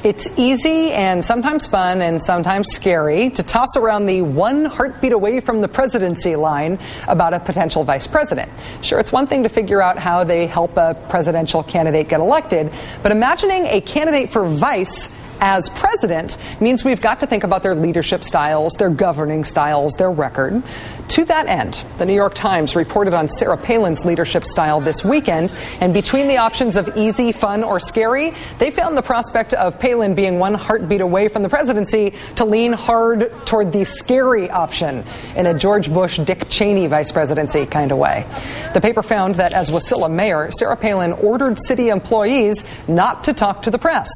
It's easy and sometimes fun and sometimes scary to toss around the one heartbeat away from the presidency line about a potential vice president. Sure, it's one thing to figure out how they help a presidential candidate get elected, but imagining a candidate for vice as president means we've got to think about their leadership styles, their governing styles, their record. To that end, the New York Times reported on Sarah Palin's leadership style this weekend, and between the options of easy, fun, or scary, they found the prospect of Palin being one heartbeat away from the presidency to lean hard toward the scary option in a George Bush, Dick Cheney vice presidency kind of way. The paper found that as Wasilla mayor, Sarah Palin ordered city employees not to talk to the press.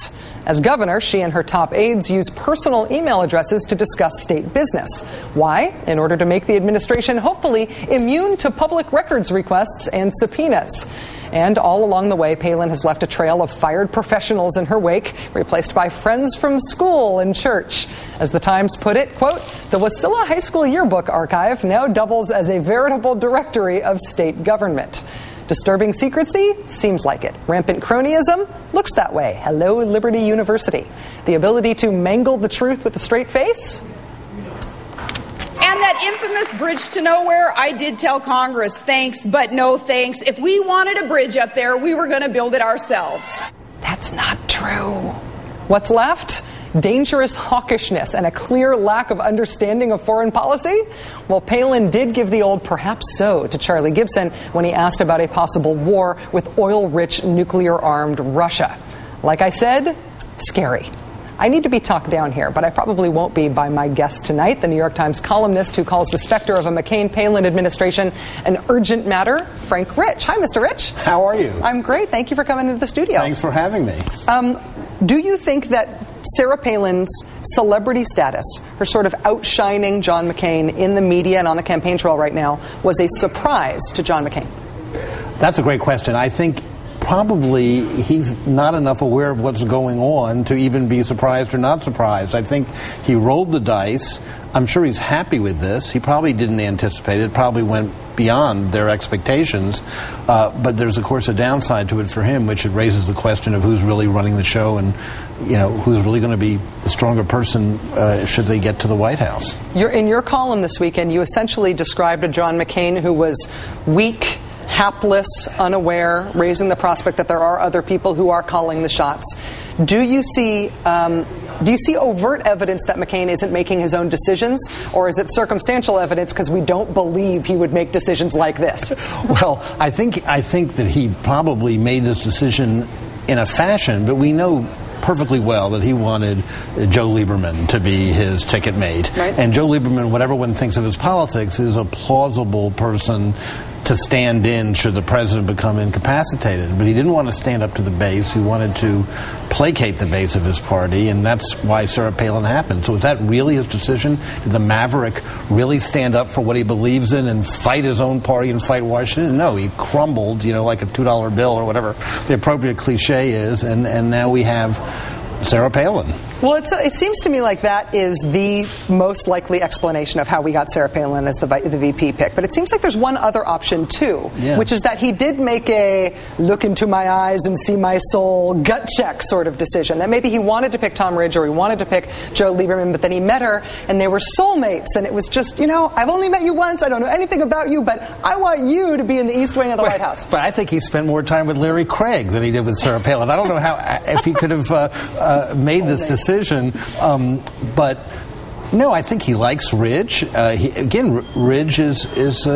As governor, she and her top aides use personal email addresses to discuss state business. Why? In order to make the administration hopefully immune to public records requests and subpoenas. And all along the way, Palin has left a trail of fired professionals in her wake, replaced by friends from school and church. As the Times put it, quote, the Wasilla High School yearbook archive now doubles as a veritable directory of state government. Disturbing secrecy? Seems like it. Rampant cronyism? Looks that way. Hello, Liberty University. The ability to mangle the truth with a straight face? And that infamous bridge to nowhere, I did tell Congress, thanks, but no thanks. If we wanted a bridge up there, we were going to build it ourselves. That's not true. What's left? Dangerous hawkishness and a clear lack of understanding of foreign policy? Well, Palin did give the old perhaps so to Charlie Gibson when he asked about a possible war with oil-rich, nuclear-armed Russia. Like I said, scary. I need to be talked down here, but I probably won't be by my guest tonight, the New York Times columnist who calls the specter of a McCain-Palin administration an urgent matter, Frank Rich. Hi, Mr. Rich. How are you? I'm great. Thank you for coming into the studio. Thanks for having me. Do you think that Sarah Palin's celebrity status, her sort of outshining John McCain in the media and on the campaign trail right now, was a surprise to John McCain? That's a great question. I think probably he's not enough aware of what's going on to even be surprised or not surprised. I think he rolled the dice. I'm sure he's happy with this. He probably didn't anticipate it. Probably went beyond their expectations. But there's, of course, a downside to it for him, which it raises the question of who's really running the show and, you know, who's really going to be the stronger person should they get to the White House. In your column this weekend, you essentially described a John McCain who was weak, hapless, unaware, raising the prospect that there are other people who are calling the shots. Do you see overt evidence that McCain isn't making his own decisions, or is it circumstantial evidence because we don't believe he would make decisions like this? Well, I think that he probably made this decision in a fashion, but we know perfectly well that he wanted Joe Lieberman to be his ticket mate. Right. And Joe Lieberman, whatever one thinks of his politics, is a plausible person to stand in should the president become incapacitated. But he didn't want to stand up to the base. He wanted to placate the base of his party, and that's why Sarah Palin happened. So is that really his decision? Did the Maverick really stand up for what he believes in and fight his own party and fight Washington? No, he crumbled, like a $2 bill or whatever the appropriate cliche is, and now we have Sarah Palin. Well, it seems to me like that is the most likely explanation of how we got Sarah Palin as the VP pick. But it seems like there's one other option, too, which is that he did make a look into my eyes and see my soul gut check sort of decision. That maybe he wanted to pick Tom Ridge or he wanted to pick Joe Lieberman, but then he met her and they were soulmates. And it was just, I've only met you once. I don't know anything about you, but I want you to be in the East Wing of the White House. But I think he spent more time with Larry Craig than he did with Sarah Palin. I don't know if he could have made this decision. But no, I think he likes Ridge. Ridge is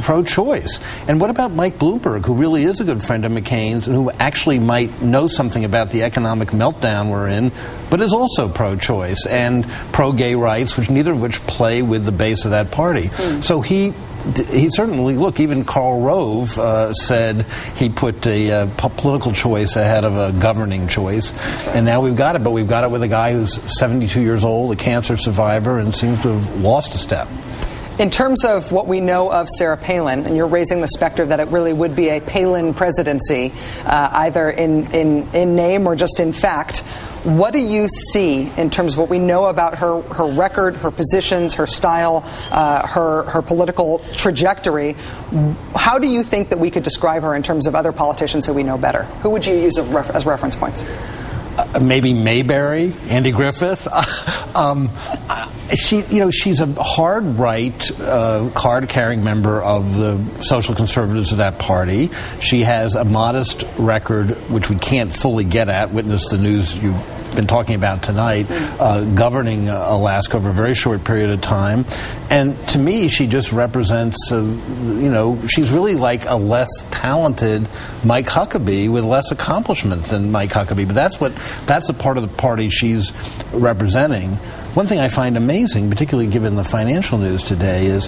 pro-choice. And what about Mike Bloomberg, who really is a good friend of McCain's and who actually might know something about the economic meltdown we're in, but is also pro-choice and pro-gay rights, neither of which play with the base of that party. So he certainly, look, even Karl Rove said he put a political choice ahead of a governing choice. And now we've got it, but we've got it with a guy who's 72 years old, a cancer survivor, and seems to have lost a step. In terms of what we know of Sarah Palin, and you're raising the specter that it really would be a Palin presidency, either in name or just in fact, what do you see in terms of what we know about her record, her positions, her style, her political trajectory? How do you think that we could describe her in terms of other politicians who we know better? Who would you use as reference points? maybe Mayberry, Andy Griffith. She's a hard right, card-carrying member of the social conservatives of that party. She has a modest record, which we can't fully get at. Witness the news you've been talking about tonight, governing Alaska over a very short period of time. And to me, she just represents, she's really like a less talented Mike Huckabee with less accomplishment than Mike Huckabee. But that's the part of the party she's representing. One thing I find amazing, particularly given the financial news today, is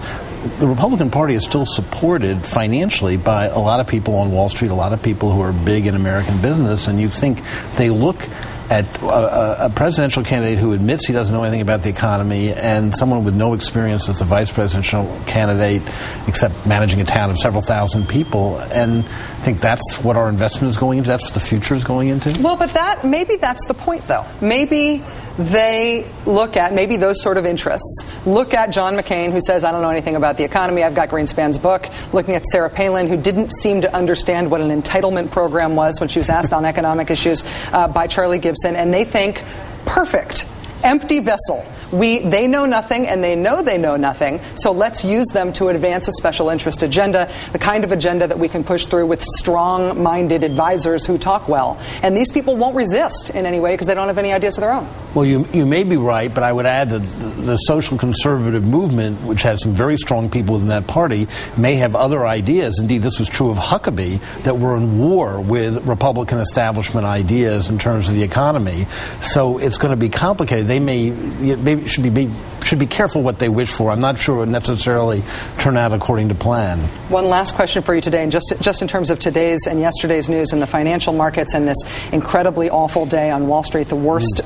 the Republican Party is still supported financially by a lot of people on Wall Street, a lot of people who are big in American business, and you think they look at a presidential candidate who admits he doesn't know anything about the economy and someone with no experience as a vice presidential candidate except managing a town of several thousand people, and I think that's what our investment is going into, that's what the future is going into. Well, but maybe that's the point, though. Maybe they look at, maybe those sort of interests, look at John McCain, who says, I don't know anything about the economy, I've got Greenspan's book, looking at Sarah Palin, who didn't seem to understand what an entitlement program was when she was asked on economic issues by Charlie Gibson, and they think, perfect, empty vessel. They know nothing, and they know nothing, so let's use them to advance a special interest agenda, the kind of agenda that we can push through with strong-minded advisors who talk well. And these people won't resist in any way because they don't have any ideas of their own. Well, you may be right, but I would add that the social conservative movement, which has some very strong people within that party, may have other ideas. Indeed, this was true of Huckabee, that were in war with Republican establishment ideas in terms of the economy. So it's going to be complicated. They should be careful what they wish for. I'm not sure it would necessarily turn out according to plan. One last question for you today, and just in terms of today's and yesterday's news in the financial markets and this incredibly awful day on Wall Street, the worst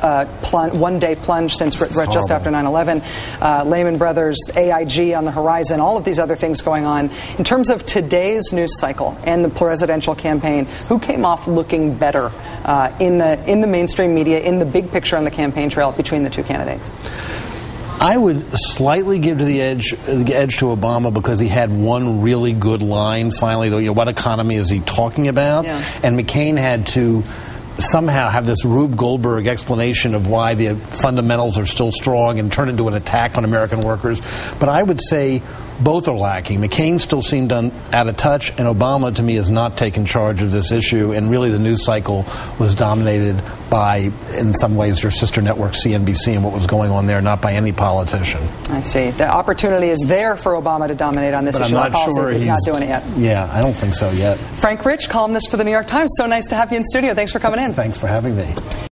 one-day plunge since just after 9/11, Lehman Brothers, AIG on the horizon, all of these other things going on. In terms of today's news cycle and the presidential campaign, who came off looking better in the mainstream media, in the big picture on the campaign trail between the two candidates? I would slightly give the edge to Obama because he had one really good line finally. What economy is he talking about? Yeah. And McCain had to somehow have this Rube Goldberg explanation of why the fundamentals are still strong and turn into an attack on American workers. But I would say both are lacking. McCain still seemed out of touch, and Obama, to me, has not taken charge of this issue, and really the news cycle was dominated by, in some ways, your sister network, CNBC, and what was going on there, not by any politician. I see. The opportunity is there for Obama to dominate on this issue. I'm not sure he's not doing it yet. Yeah, I don't think so yet. Frank Rich, columnist for the New York Times. So nice to have you in studio. Thanks for coming in. Thanks for having me.